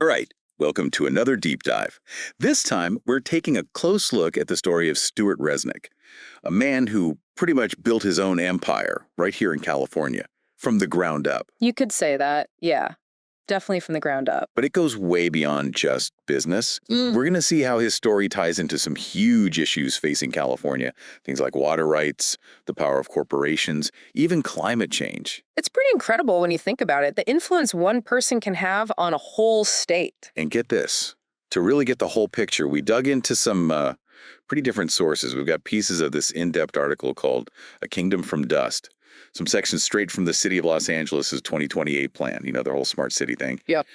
All right, welcome to another deep dive. This time, we're taking a close look at the story of Stewart Resnick, a man who pretty much built his own empire right here in California from the ground up. You could say that, yeah. Definitely from the ground up. But it goes way beyond just business. We're going to see how his story ties into some huge issues facing California, things like water rights, the power of corporations, even climate change. It's pretty incredible when you think about it, the influence one person can have on a whole state. And get this, to really get the whole picture, we dug into some pretty different sources. We've got pieces of this in-depth article called A Kingdom from Dust. Some sections straight from the city of Los Angeles' 2028 plan, you know, their whole smart city thing. Yep.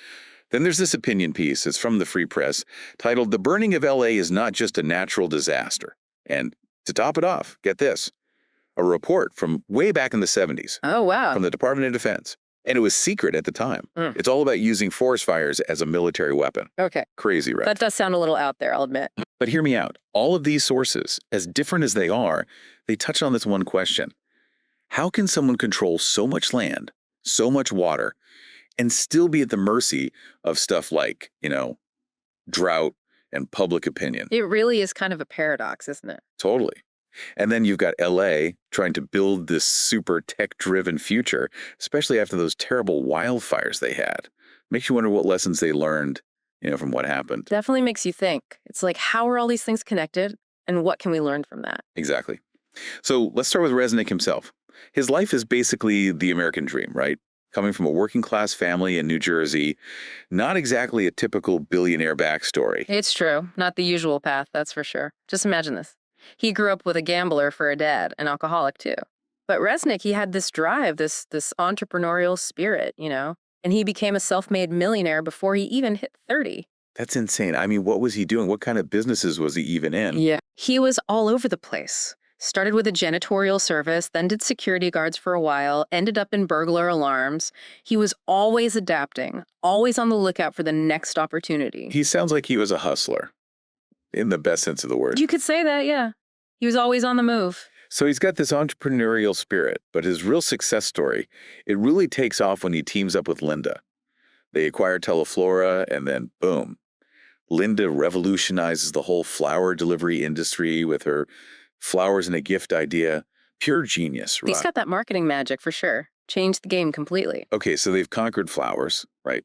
Then there's this opinion piece. It's from the Free Press titled, "The Burning of LA is Not Just a Natural Disaster." And to top it off, get this, a report from way back in the 70s. Oh, wow. From the Department of Defense. And it was secret at the time. It's all about using forest fires as a military weapon. Okay. Crazy, right? That does sound a little out there, I'll admit. But hear me out. All of these sources, as different as they are, they touch on this one question. How can someone control so much land, so much water, and still be at the mercy of stuff like, you know, drought and public opinion? It really is kind of a paradox, isn't it? Totally. And then you've got LA trying to build this super tech-driven future, especially after those terrible wildfires they had. Makes you wonder what lessons they learned, you know, from what happened. Definitely makes you think. It's like, how are all these things connected, and what can we learn from that? Exactly. So let's start with Resnick himself. His life is basically the American dream, right? Coming from a working class family in New Jersey, not exactly a typical billionaire backstory. It's true. Not the usual path, that's for sure. Just imagine this. He grew up with a gambler for a dad, an alcoholic too. But Resnick, he had this drive, this entrepreneurial spirit, you know, and he became a self-made millionaire before he even hit 30. That's insane. I mean, what was he doing? What kind of businesses was he even in? Yeah. He was all over the place. Started with a janitorial service, then did security guards for a while, ended up in burglar alarms. He was always adapting, always on the lookout for the next opportunity. He sounds like he was a hustler, in the best sense of the word. You could say that, yeah. He was always on the move. So he's got this entrepreneurial spirit, but his real success story, it really takes off when he teams up with Linda. They acquire Teleflora, and then boom. Linda revolutionizes the whole flower delivery industry with her flowers and a gift idea. Pure genius, right? He's got that marketing magic for sure. Changed the game completely. Okay, so they've conquered flowers, right?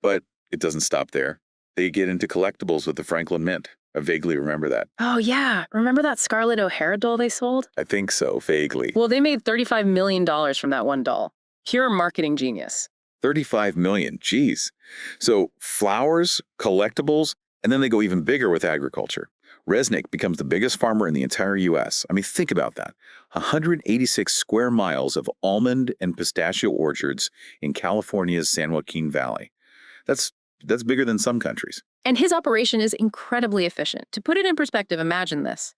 But it doesn't stop there. They get into collectibles with the Franklin Mint. I vaguely remember that. Oh, yeah. Remember that Scarlett O'Hara doll they sold? I think so, vaguely. Well, they made $35 million from that one doll. Pure marketing genius. 35 million, geez. So flowers, collectibles, and then they go even bigger with agriculture. Resnick becomes the biggest farmer in the entire U.S. I mean, think about that. 186 square miles of almond and pistachio orchards in California's San Joaquin Valley. That's bigger than some countries. And his operation is incredibly efficient. To put it in perspective, imagine this.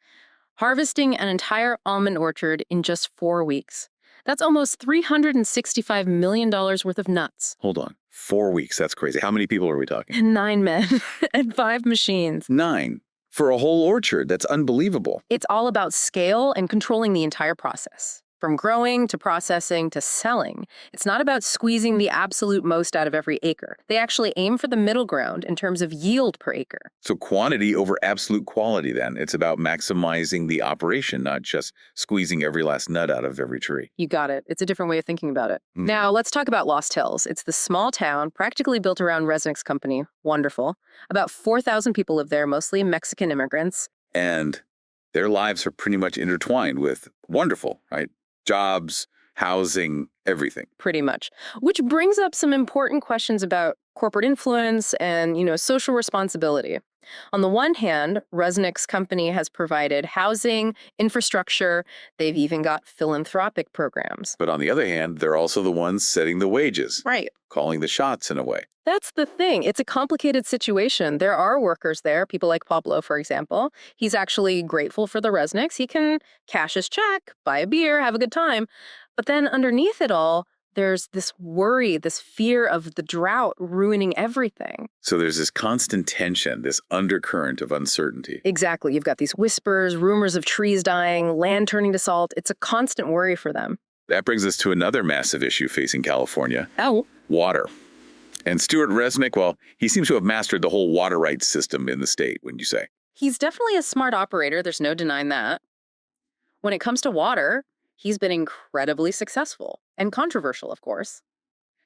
Harvesting an entire almond orchard in just 4 weeks. That's almost $365 million worth of nuts. Hold on. 4 weeks, that's crazy. How many people are we talking? 9 men and 5 machines. 9. For a whole orchard, that's unbelievable. It's all about scale and controlling the entire process. From growing to processing to selling, it's not about squeezing the absolute most out of every acre. They actually aim for the middle ground in terms of yield per acre. So quantity over absolute quality then. It's about maximizing the operation, not just squeezing every last nut out of every tree. You got it. It's a different way of thinking about it. Now, let's talk about Lost Hills. It's the small town practically built around Resnick's company. Wonderful. About 4,000 people live there, mostly Mexican immigrants. And their lives are pretty much intertwined with wonderful, right? Jobs, housing, everything. Pretty much. Which brings up some important questions about corporate influence and, social responsibility. On the one hand, Resnick's company has provided housing, infrastructure, they've even got philanthropic programs. But on the other hand, they're also the ones setting the wages. Right. Calling the shots in a way. That's the thing. It's a complicated situation. There are workers there, people like Pablo, for example. He's actually grateful for the Resnicks. He can cash his check, buy a beer, have a good time. But then underneath it all, there's this worry, this fear of the drought ruining everything. So there's this constant tension, this undercurrent of uncertainty. Exactly. You've got these whispers, rumors of trees dying, land turning to salt. It's a constant worry for them. That brings us to another massive issue facing California. Oh. Water. And Stewart Resnick, well, he seems to have mastered the whole water rights system in the state, wouldn't you say? He's definitely a smart operator, there's no denying that. When it comes to water, he's been incredibly successful and controversial, of course.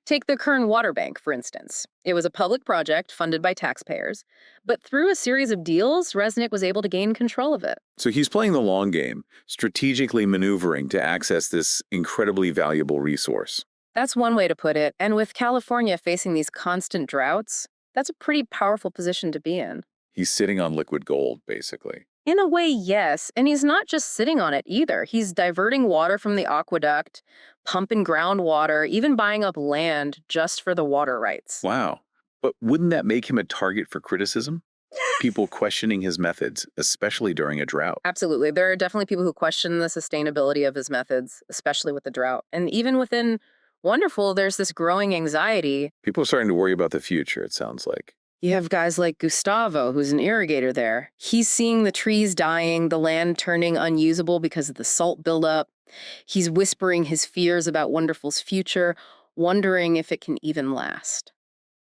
Take the Kern Water Bank, for instance. It was a public project funded by taxpayers, but through a series of deals, Resnick was able to gain control of it. So he's playing the long game, strategically maneuvering to access this incredibly valuable resource. That's one way to put it, and with California facing these constant droughts, that's a pretty powerful position to be in. He's sitting on liquid gold, basically. In a way, yes, and he's not just sitting on it either. He's diverting water from the aqueduct, pumping groundwater, even buying up land just for the water rights. Wow. But wouldn't that make him a target for criticism? People questioning his methods, especially during a drought. Absolutely. There are definitely people who question the sustainability of his methods, especially with the drought. And even within Wonderful, there's this growing anxiety. People are starting to worry about the future, it sounds like. You have guys like Gustavo, who's an irrigator there. He's seeing the trees dying, the land turning unusable because of the salt buildup. He's whispering his fears about Wonderful's future, wondering if it can even last.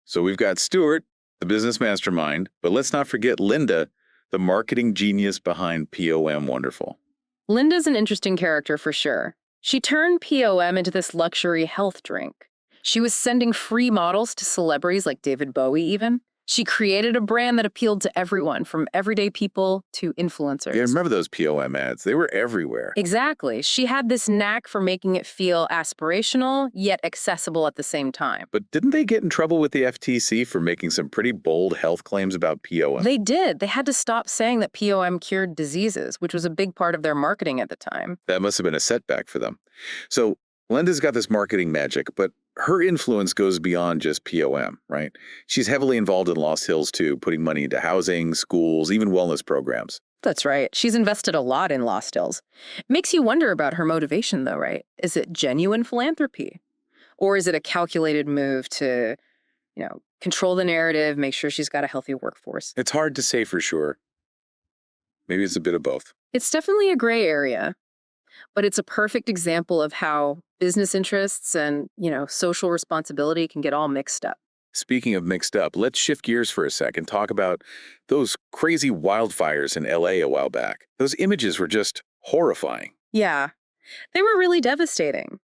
So we've got Stewart, the business mastermind, but let's not forget Linda, the marketing genius behind POM Wonderful. Linda's an interesting character for sure. She turned POM into this luxury health drink. She was sending free models to celebrities like David Bowie even. She created a brand that appealed to everyone, from everyday people to influencers. Yeah, I remember those POM ads. They were everywhere. Exactly. She had this knack for making it feel aspirational, yet accessible at the same time. But didn't they get in trouble with the FTC for making some pretty bold health claims about POM? They did. They had to stop saying that POM cured diseases, which was a big part of their marketing at the time. That must have been a setback for them. So Linda's got this marketing magic, but her influence goes beyond just POM, right? She's heavily involved in Lost Hills too, putting money into housing, schools, even wellness programs. That's right. She's invested a lot in Lost Hills. Makes you wonder about her motivation, though, right? Is it genuine philanthropy? Or is it a calculated move to, control the narrative, make sure she's got a healthy workforce? It's hard to say for sure. Maybe it's a bit of both. It's definitely a gray area, but it's a perfect example of how business interests and, social responsibility can get all mixed up. Speaking of mixed up, let's shift gears for a sec and talk about those crazy wildfires in LA a while back. Those images were just horrifying. Yeah, they were really devastating.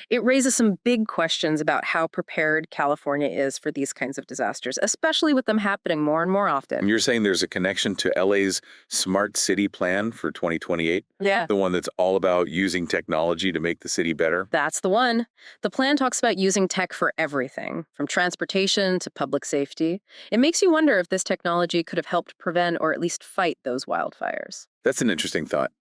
It raises some big questions about how prepared California is for these kinds of disasters, especially with them happening more and more often. And you're saying there's a connection to LA's smart city plan for 2028? Yeah. The one that's all about using technology to make the city better? That's the one. The plan talks about using tech for everything, from transportation to public safety. It makes you wonder if this technology could have helped prevent or at least fight those wildfires. That's an interesting thought.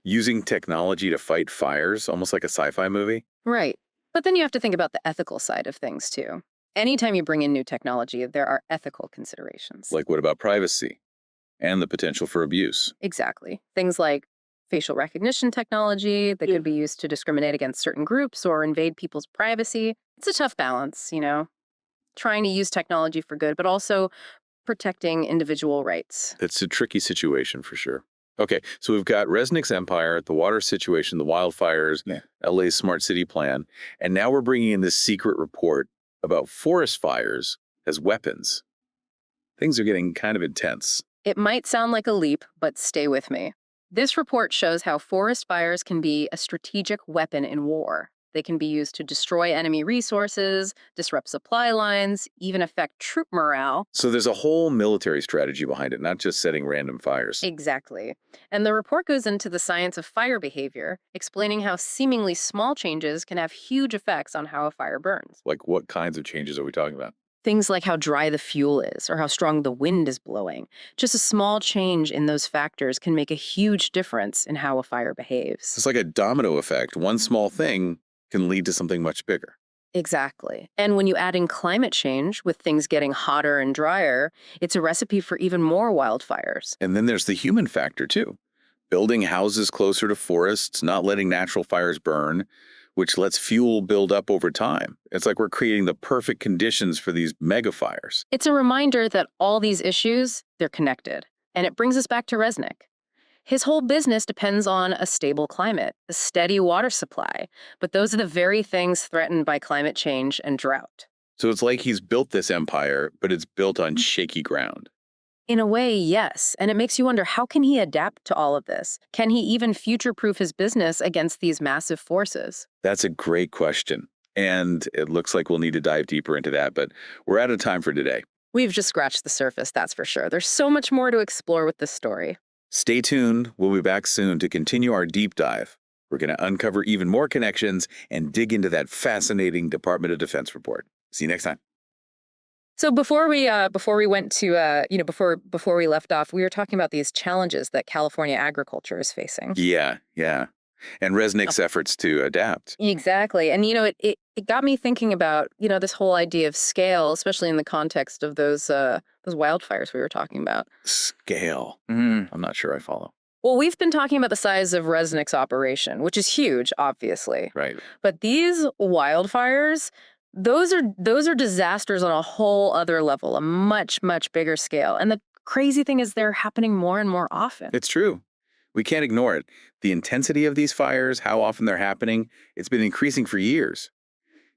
Using technology to fight fires, almost like a sci-fi movie? Right. But then you have to think about the ethical side of things, too. Anytime you bring in new technology, there are ethical considerations. Like what about privacy and the potential for abuse? Exactly. Things like facial recognition technology that could be used to discriminate against certain groups or invade people's privacy. It's a tough balance, trying to use technology for good, but also protecting individual rights. It's a tricky situation for sure. Okay, so we've got Resnick's empire, the water situation, the wildfires, LA's smart city plan, and now we're bringing in this secret report about forest fires as weapons. Things are getting kind of intense. It might sound like a leap, but stay with me. This report shows how forest fires can be a strategic weapon in war. They can be used to destroy enemy resources, disrupt supply lines, even affect troop morale. So there's a whole military strategy behind it, not just setting random fires. Exactly. And the report goes into the science of fire behavior, explaining how seemingly small changes can have huge effects on how a fire burns. Like what kinds of changes are we talking about? Things like how dry the fuel is or how strong the wind is blowing. Just a small change in those factors can make a huge difference in how a fire behaves. It's like a domino effect. One small thing can lead to something much bigger. Exactly. And when you add in climate change, with things getting hotter and drier, it's a recipe for even more wildfires. And then there's the human factor, too. Building houses closer to forests, not letting natural fires burn, which lets fuel build up over time. It's like we're creating the perfect conditions for these mega fires. It's a reminder that all these issues, they're connected. And it brings us back to Resnick. His whole business depends on a stable climate, a steady water supply, but those are the very things threatened by climate change and drought. So it's like he's built this empire, but it's built on shaky ground. In a way, yes. And it makes you wonder, how can he adapt to all of this? Can he even future-proof his business against these massive forces? That's a great question. And it looks like we'll need to dive deeper into that, but we're out of time for today. We've just scratched the surface, that's for sure. There's so much more to explore with this story. Stay tuned. We'll be back soon to continue our deep dive. We're going to uncover even more connections and dig into that fascinating Department of Defense report. See you next time. So before we went to before we left off, we were talking about these challenges that California agriculture is facing. Yeah. And Resnick's efforts to adapt. Exactly. And it got me thinking about, this whole idea of scale, especially in the context of those wildfires we were talking about. Scale. I'm not sure I follow. Well, we've been talking about the size of Resnick's operation, which is huge, obviously. Right. But these wildfires, those are disasters on a whole other level, a much, much bigger scale. And the crazy thing is they're happening more and more often. It's true. We can't ignore it. The intensity of these fires, how often they're happening, it's been increasing for years.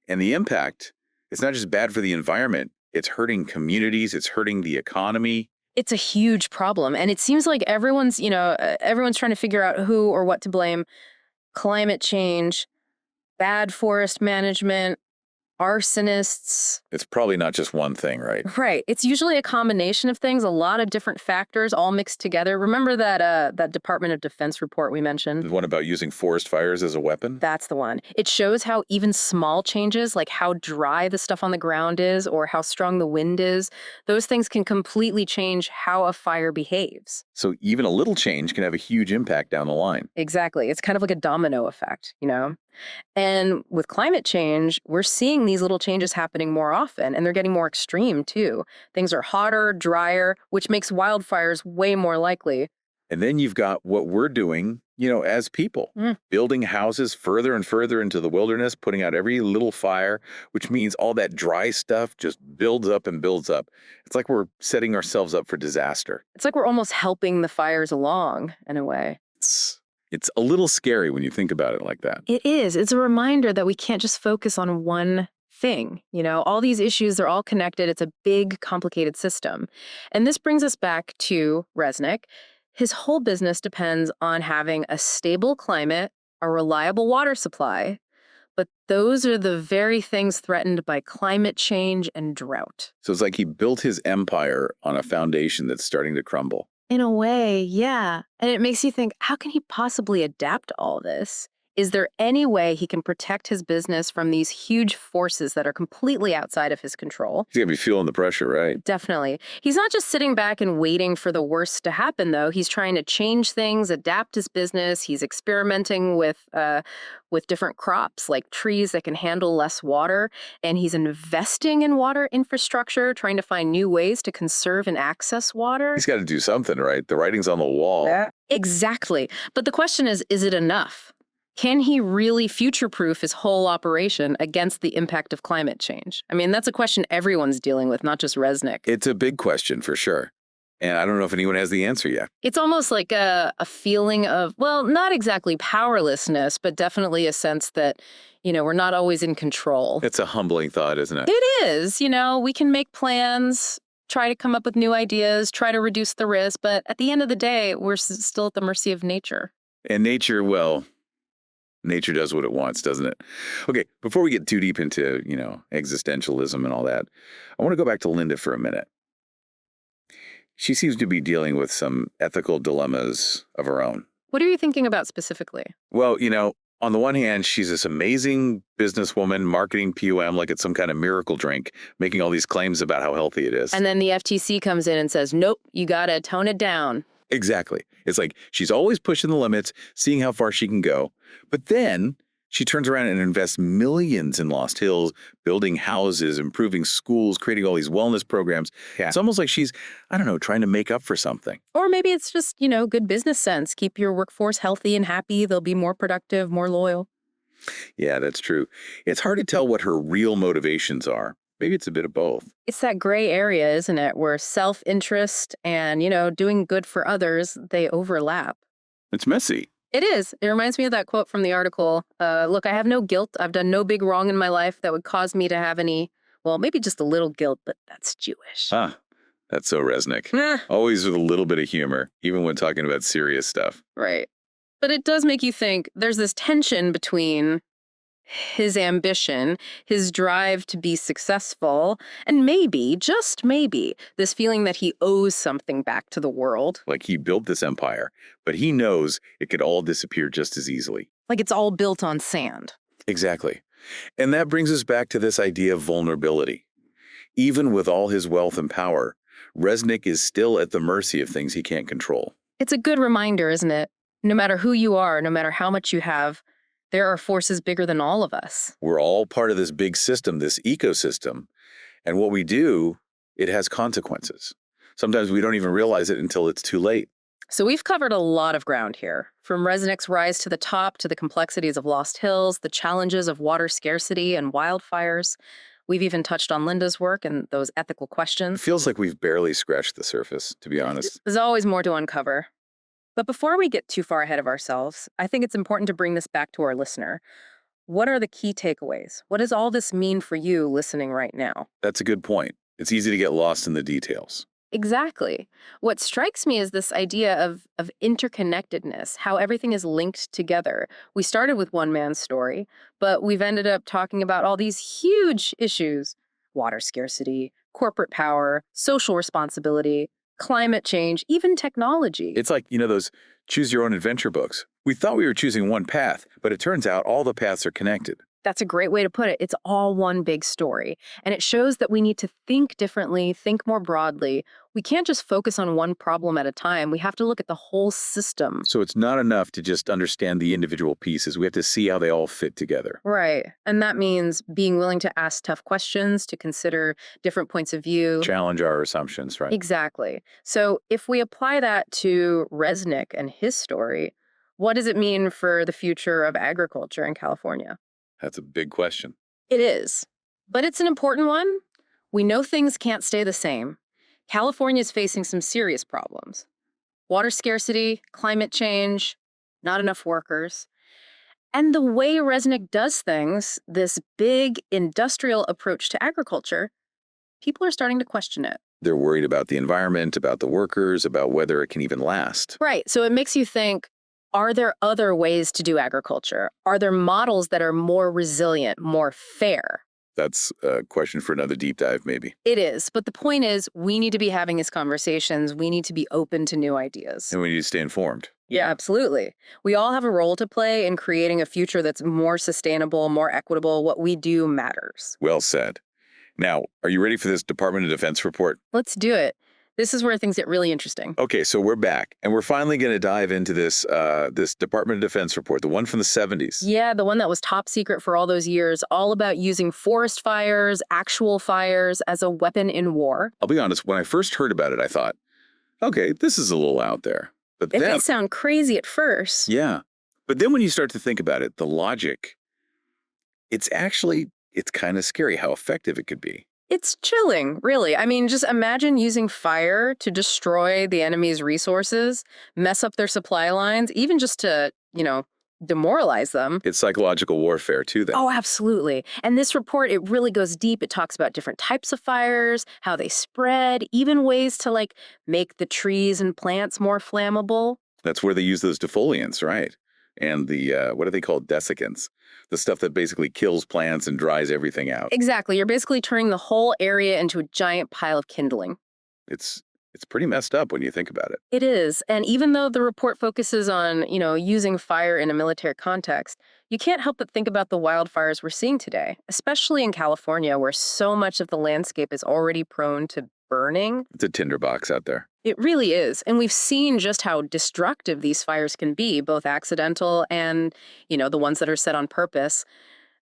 And the impact, it's not just bad for the environment, it's hurting communities, it's hurting the economy. It's a huge problem. And it seems like everyone's trying to figure out who or what to blame. Climate change, bad forest management, arsonists. It's probably not just one thing, right? Right. It's usually a combination of things, a lot of different factors all mixed together. Remember that Department of Defense report we mentioned? The one about using forest fires as a weapon? That's the one. It shows how even small changes, like how dry the stuff on the ground is or how strong the wind is, those things can completely change how a fire behaves. So even a little change can have a huge impact down the line. Exactly. It's kind of like a domino effect, And with climate change, we're seeing these little changes happening more often, and they're getting more extreme, too. Things are hotter, drier, which makes wildfires way more likely. And then you've got what we're doing, as people, building houses further and further into the wilderness, putting out every little fire, which means all that dry stuff just builds up and builds up. It's like we're setting ourselves up for disaster. It's like we're almost helping the fires along, in a way. It's a little scary when you think about it like that. It is. It's a reminder that we can't just focus on one thing. All these issues, they're all connected. It's a big, complicated system. And this brings us back to Resnick. His whole business depends on having a stable climate, a reliable water supply. But those are the very things threatened by climate change and drought. So it's like he built his empire on a foundation that's starting to crumble. In a way, yeah. And it makes you think, how can he possibly adapt to all this? Is there any way he can protect his business from these huge forces that are completely outside of his control? He's going to be feeling the pressure, right? Definitely. He's not just sitting back and waiting for the worst to happen, though. He's trying to change things, adapt his business. He's experimenting with different crops, like trees that can handle less water. And he's investing in water infrastructure, trying to find new ways to conserve and access water. He's got to do something, right? The writing's on the wall. Yeah. Exactly. But the question is it enough? Can he really future-proof his whole operation against the impact of climate change? I mean, that's a question everyone's dealing with, not just Resnick. It's a big question for sure. And I don't know if anyone has the answer yet. It's almost like a feeling of, well, not exactly powerlessness, but definitely a sense that, we're not always in control. It's a humbling thought, isn't it? It is. We can make plans, try to come up with new ideas, try to reduce the risk. But at the end of the day, we're still at the mercy of nature. And nature, well, nature does what it wants, doesn't it? Okay, before we get too deep into, existentialism and all that, I want to go back to Linda for a minute. She seems to be dealing with some ethical dilemmas of her own. What are you thinking about specifically? Well, on the one hand, she's this amazing businesswoman, marketing PUM like it's some kind of miracle drink, making all these claims about how healthy it is. And then the FTC comes in and says, nope, you got to tone it down. Exactly. It's like she's always pushing the limits, seeing how far she can go. But then she turns around and invests millions in Lost Hills, building houses, improving schools, creating all these wellness programs. Yeah. It's almost like she's, trying to make up for something. Or maybe it's just, good business sense. Keep your workforce healthy and happy. They'll be more productive, more loyal. Yeah, that's true. It's hard to tell what her real motivations are. Maybe it's a bit of both. It's that gray area, isn't it, where self-interest and, doing good for others, they overlap. It's messy. It is. It reminds me of that quote from the article. Look, I have no guilt. I've done no big wrong in my life that would cause me to have any Well, maybe just a little guilt, but that's Jewish. Huh. That's so Resnick. Eh, Always with a little bit of humor, even when talking about serious stuff. right. But it does make you think there's this tension between his ambition, his drive to be successful, and maybe, just maybe, this feeling that he owes something back to the world. Like he built this empire, but he knows it could all disappear just as easily. Like it's all built on sand. Exactly. And that brings us back to this idea of vulnerability. Even with all his wealth and power, Resnick is still at the mercy of things he can't control. It's a good reminder, isn't it? No matter who you are, no matter how much you have, there are forces bigger than all of us. We're all part of this big system, this ecosystem, and what we do, it has consequences. Sometimes we don't even realize it until it's too late. So we've covered a lot of ground here, from Resnick's rise to the top to the complexities of Lost Hills, the challenges of water scarcity and wildfires. We've even touched on Linda's work and those ethical It questions. feels like we've barely scratched the surface, to be honest. There's always more to uncover. But before we get too far ahead of ourselves, I think it's important to bring this back to our listener. What are the key takeaways? What does all this mean for you listening right now? That's a good point. It's easy to get lost in the details. Exactly. What strikes me is this idea of interconnectedness, how everything is linked together. We started with one man's story, but we've ended up talking about all these huge issues: water scarcity, corporate power, social responsibility, climate change, even technology. It's like, those choose your own adventure books. We thought we were choosing one path, but it turns out all the paths are connected. That's a great way to put it. It's all one big story. And it shows that we need to think differently, think more broadly. We can't just focus on one problem at a time. We have to look at the whole system. So it's not enough to just understand the individual pieces. We have to see how they all fit together. Right. And that means being willing to ask tough questions, to consider different points of view. Challenge our assumptions, right? Exactly. So if we apply that to Resnick and his story, what does it mean for the future of agriculture in California? That's a big question. It is. But it's an important one. We know things can't stay the same. California is facing some serious problems: water scarcity, climate change, not enough workers. And the way Resnick does things, this big industrial approach to agriculture, people are starting to question it. They're worried about the environment, about the workers, about whether it can even last. Right. So it makes you think, are there other ways to do agriculture? Are there models that are more resilient, more fair? That's a question for another deep dive, maybe. It is. But the point is, we need to be having these conversations. We need to be open to new ideas. And we need to stay informed. Yeah, absolutely. We all have a role to play in creating a future that's more sustainable, more equitable. What we do matters. Well said. Now, are you ready for this Department of Defense report? Let's do it. This is where things get really interesting. Okay, so we're back, and we're finally going to dive into this Department of Defense report, the one from the 70s. Yeah, the one that was top secret for all those years, all about using forest fires, actual fires, as a weapon in war. I'll be honest, when I first heard about it, I thought, okay, this is a little out there. But It then, may sound crazy at first. yeah. But then when you start to think about it, the logic, it's kind of scary how effective it could be. It's chilling, really. I mean, just imagine using fire to destroy the enemy's resources, mess up their supply lines, even just to, demoralize them. It's psychological warfare, too, then. Oh, absolutely. And this report, it really goes deep. It talks about different types of fires, how they spread, even ways to, make the trees and plants more flammable. That's where they use those defoliants, right? And the, what are they called? Desiccants. The stuff that basically kills plants and dries everything out. Exactly. You're basically turning the whole area into a giant pile of kindling. It's pretty messed up when you think about it. It is. And even though the report focuses on, using fire in a military context, you can't help but think about the wildfires we're seeing today, especially in California, where so much of the landscape is already prone to burning. It's a tinderbox out there. It really is. And we've seen just how destructive these fires can be, both accidental and, the ones that are set on purpose.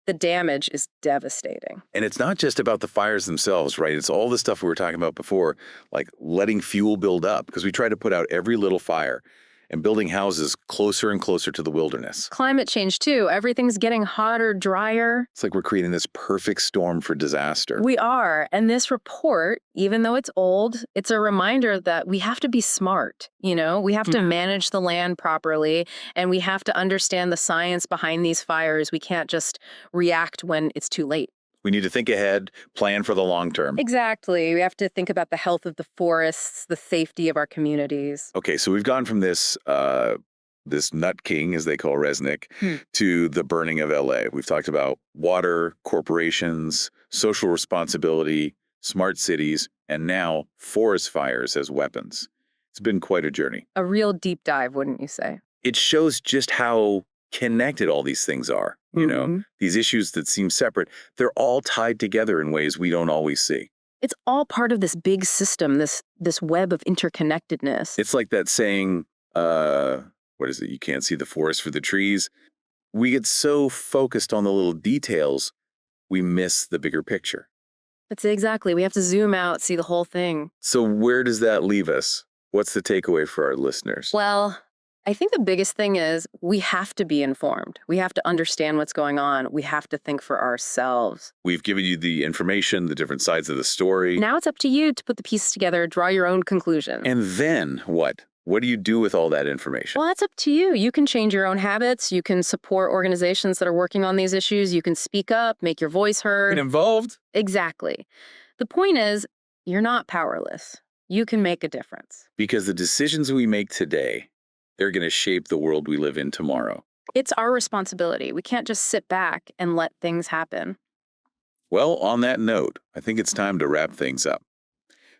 The damage is devastating. And it's not just about the fires themselves, right? It's all the stuff we were talking about before, like letting fuel build up, because we try to put out every little fire and building houses closer and closer to the wilderness. Climate change, too. Everything's getting hotter, drier. It's like we're creating this perfect storm for disaster. We are. And this report, even though it's old, it's a reminder that we have to be smart. We have to manage the land properly, and we have to understand the science behind these fires. We can't just react when it's too late. We need to think ahead, plan for the long term. Exactly. We have to think about the health of the forests, the safety of our communities. Okay, so we've gone from this nut king, as they call Resnick, to the burning of LA. We've talked about water, corporations, social responsibility, smart cities, and now forest fires as weapons. It's been quite a journey. A real deep dive, wouldn't you say? It shows just how connected all these things are. These issues that seem separate, they're all tied together in ways we don't always see. It's all part of this big system, this web of interconnectedness. It's like that saying, what is it? You can't see the forest for the trees. We get so focused on the little details, we miss the bigger picture. That's exactly. We have to zoom out, see the whole thing. So where does that leave us? What's the takeaway for our listeners? Well, I think the biggest thing is we have to be informed. We have to understand what's going on. We have to think for ourselves. We've given you the information, the different sides of the story. Now it's up to you to put the pieces together, draw your own conclusion. And then what? What do you do with all that information? Well, that's up to you. You can change your own habits. You can support organizations that are working on these issues. You can speak up, make your voice heard. Get involved? Exactly. The point is, you're not powerless. You can make a difference. Because the decisions we make today, they're going to shape the world we live in tomorrow. It's our responsibility. We can't just sit back and let things happen. Well, on that note, I think it's time to wrap things up.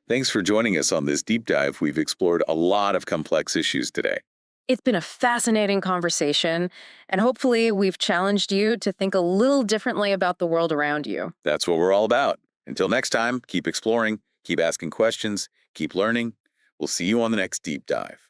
Thanks for joining us on this deep dive. We've explored a lot of complex issues today. It's been a fascinating conversation, and hopefully we've challenged you to think a little differently about the world around you. That's what we're all about. Until next time, keep exploring, keep asking questions, keep learning. We'll see you on the next deep dive.